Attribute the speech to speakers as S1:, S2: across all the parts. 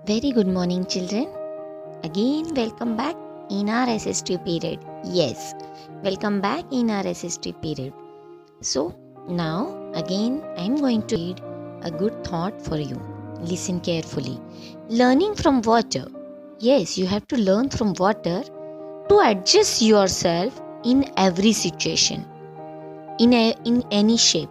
S1: Very good morning, children. Again, welcome back in our SST period. Yes, welcome back in our SST period. So, now again, I am going to read a good thought for you. Listen carefully. Learning from water. Yes, you have to learn from water to adjust yourself in every situation, in any shape,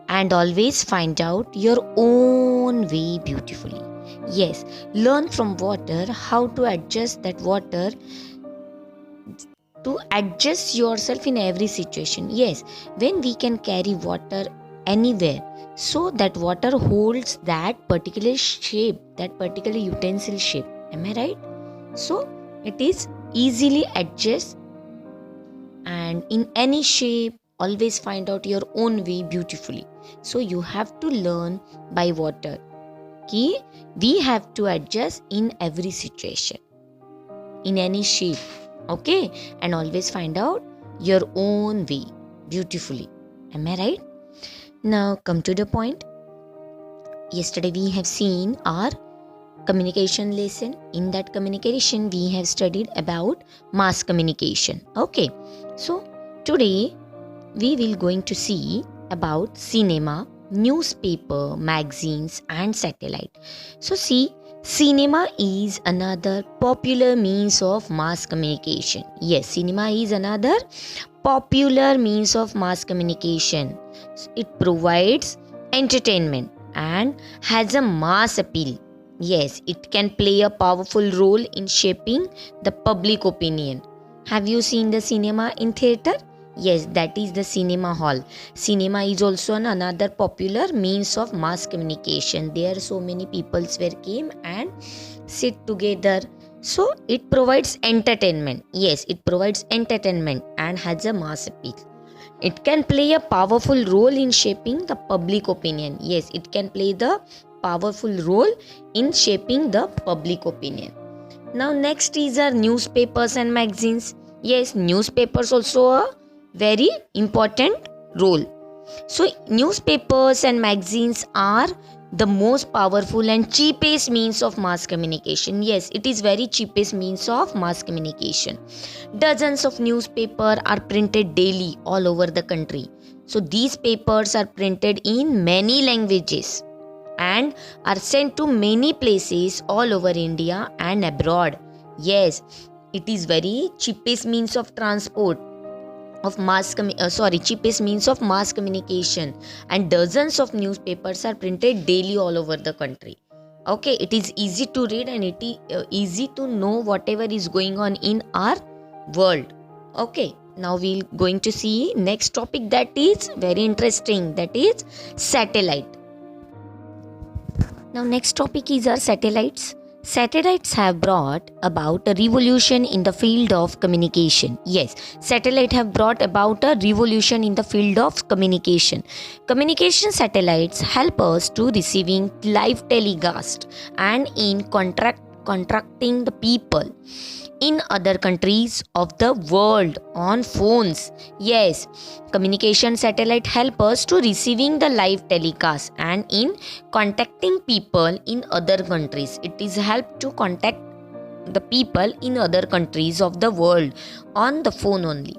S1: and always find out your own way beautifully. Yes, learn from water how to adjust that water to adjust yourself in every situation. Yes, when we can carry water anywhere, so that water holds that particular shape, that particular utensil shape. Am I right? So it is easily adjust, and in any shape always find out your own way beautifully. So you have to learn by water. Ki we have to adjust in every situation, in any shape, okay, and always find out your own way beautifully. Am I right? Now come to the point. Yesterday we have seen our communication lesson. In that communication we have studied about mass communication. Okay, so today we will going to see about cinema, newspaper, magazines and satellite. So see, cinema is another popular means of mass communication. Yes, cinema is another popular means of mass communication. It provides entertainment and has a mass appeal. Yes, it can play a powerful role in shaping the public opinion. Have you seen the cinema in theater? Yes, that is the cinema hall. Cinema is also another popular means of mass communication. There so many people were came and sit together. So it provides entertainment. Yes, it provides entertainment and has a mass appeal. It can play a powerful role in shaping the public opinion. Yes, it can play the powerful role in shaping the public opinion. Now next is our newspapers and magazines. Yes, newspapers also a very important role. So newspapers and magazines are the most powerful and cheapest means of mass communication. Yes, it is very cheapest means of mass communication. Dozens of newspapers are printed daily all over the country. So these papers are printed in many languages and are sent to many places all over India and abroad. Yes, it is very cheapest means of transport of cheapest means of mass communication, and dozens of newspapers are printed daily all over the country. Okay, it is easy to read and it is easy to know whatever is going on in our world. Okay, now we're going to see next topic that is very interesting, that is satellite. Now next topic is our satellites. Satellites have brought about a revolution in the field of communication. Yes, satellites have brought about a revolution in the field of communication. Communication satellites help us to receiving live telecast and in contracting the people in other countries of the world on phones. Yes, communication satellite help us to receiving the live telecast and in contacting people in other countries. It is help to contact the people in other countries of the world on the phone only.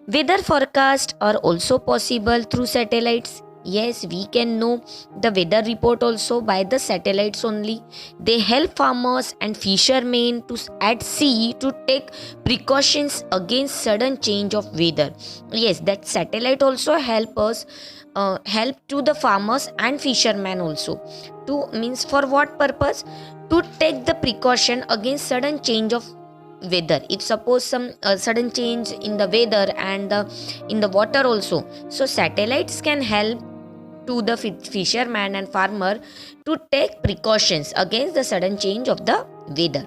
S1: Weather forecasts are also possible through satellites. Yes, we can know the weather report also by the satellites only. They help farmers and fishermen at sea to take precautions against sudden change of weather. Yes, that satellite also help to the farmers and fishermen also. To means for what purpose? To take the precaution against sudden change of weather. If suppose some sudden change in the weather and in the water also, so satellites can help to the fisherman and farmer to take precautions against the sudden change of the weather.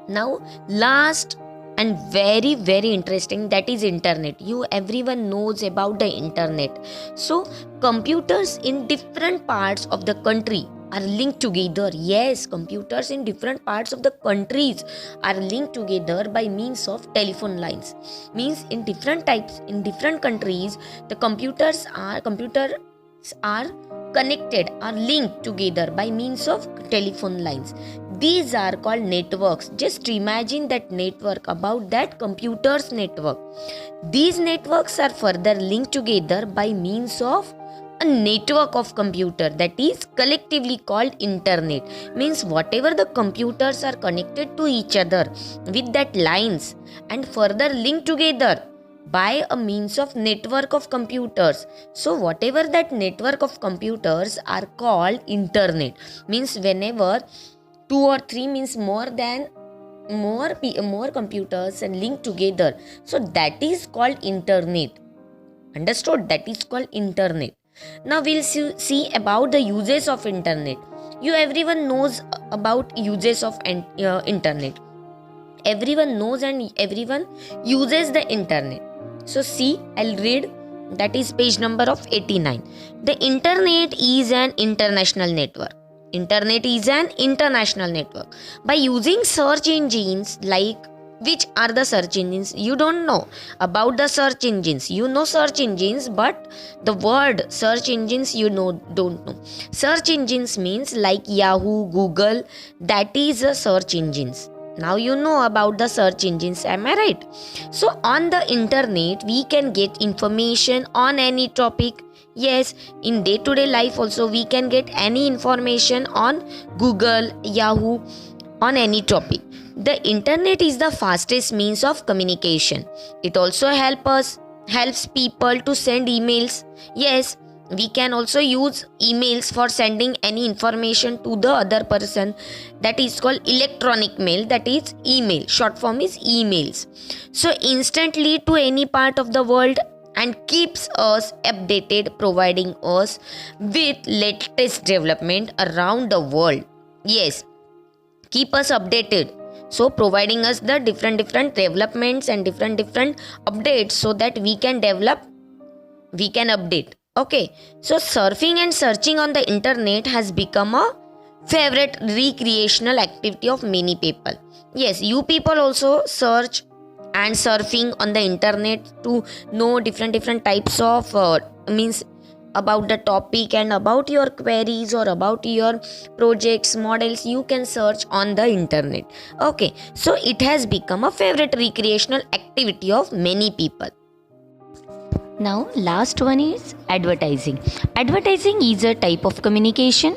S1: Now last and very interesting, that is internet. You everyone knows about the internet. So computers in different parts of the country are linked together. Yes, computers in different parts of the countries are linked together by means of telephone lines. Means in different types, in different countries, the computers are connected or linked together by means of telephone lines. These are called networks. Just imagine that network, about that computer's network. These networks are further linked together by means of a network of computer, that is collectively called internet. Means whatever the computers are connected to each other with that lines and further linked together by a means of network of computers. So whatever that network of computers are called internet. Means whenever two or three, means more computers and linked together, so that is called internet. Understood? That is called internet. Now we'll see about the uses of internet. Everyone knows about uses of internet. Everyone knows and everyone uses the internet. So see, I'll read, that is page number of 89. The internet is an international network. Internet is an international network. By using search engines, like, which are the search engines? You don't know about the search engines. You know search engines, but the word search engines don't know. Search engines means like Yahoo, Google, that is a search engines. Now you know about the search engines, am I right? So on the internet, we can get information on any topic. Yes, in day-to-day life also we can get any information on Google, Yahoo, on any topic. The internet is the fastest means of communication. It also helps people to send emails. Yes, we can also use emails for sending any information to the other person. That is called electronic mail, that is email. Short form is emails. So instantly to any part of the world and keeps us updated, providing us with latest development around the world. Yes, keep us updated. So providing us the different developments and different updates so that we can develop, we can update. Okay, so surfing and searching on the internet has become a favorite recreational activity of many people. Yes, you people also search and surfing on the internet to know different types of means about the topic and about your queries or about your projects, models. You can search on the internet. Okay, so it has become a favorite recreational activity of many people. Now last one is advertising. Advertising is a type of communication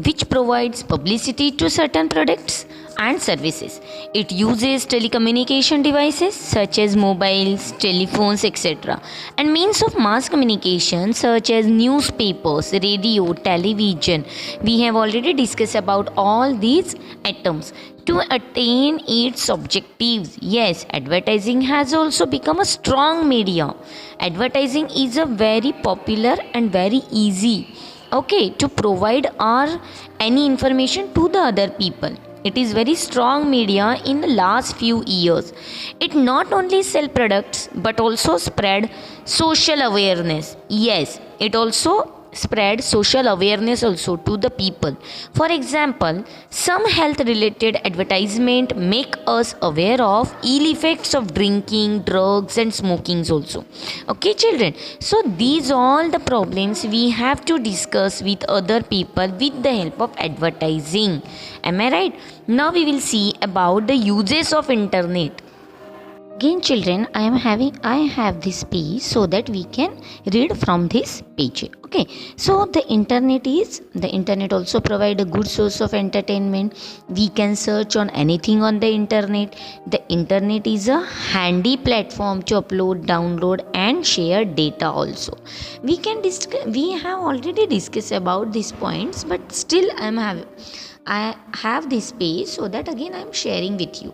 S1: which provides publicity to certain products and services. It uses telecommunication devices such as mobiles, telephones, etc., and means of mass communication such as newspapers, radio, television. We have already discussed about all these items to attain its objectives. Yes, advertising has also become a strong media. Advertising is a very popular and very easy, okay, to provide or any information to the other people. It is very strong media in the last few years. It not only sell products but also spread social awareness. Yes, it also spread social awareness also to the people. For example, some health related advertisement make us aware of ill effects of drinking, drugs and smoking also. Okay children, so these all the problems we have to discuss with other people with the help of advertising. Am I right? Now we will see about the uses of internet. Again children, I have this page so that we can read from this page. Okay, so the internet also provide a good source of entertainment. We can search on anything on the internet. The internet is a handy platform to upload, download and share data also. We have already discussed about these points, but still I have this page so that again I am sharing with you.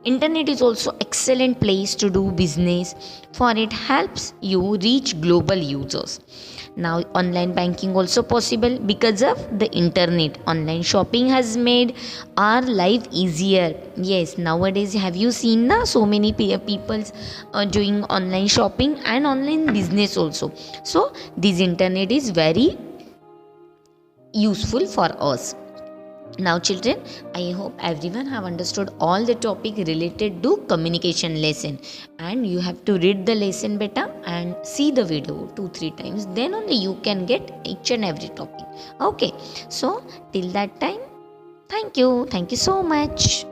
S1: Internet is also excellent place to do business, for it helps you reach global users. Now online banking also possible because of the internet. Online shopping has made our life easier. Yes, nowadays have you seen so many people doing online shopping and online business also. So this internet is very useful for us. Now children, I hope everyone have understood all the topic related to communication lesson, and you have to read the lesson better and see the video 2-3 times, then only you can get each and every topic. Okay, so till that time, thank you so much.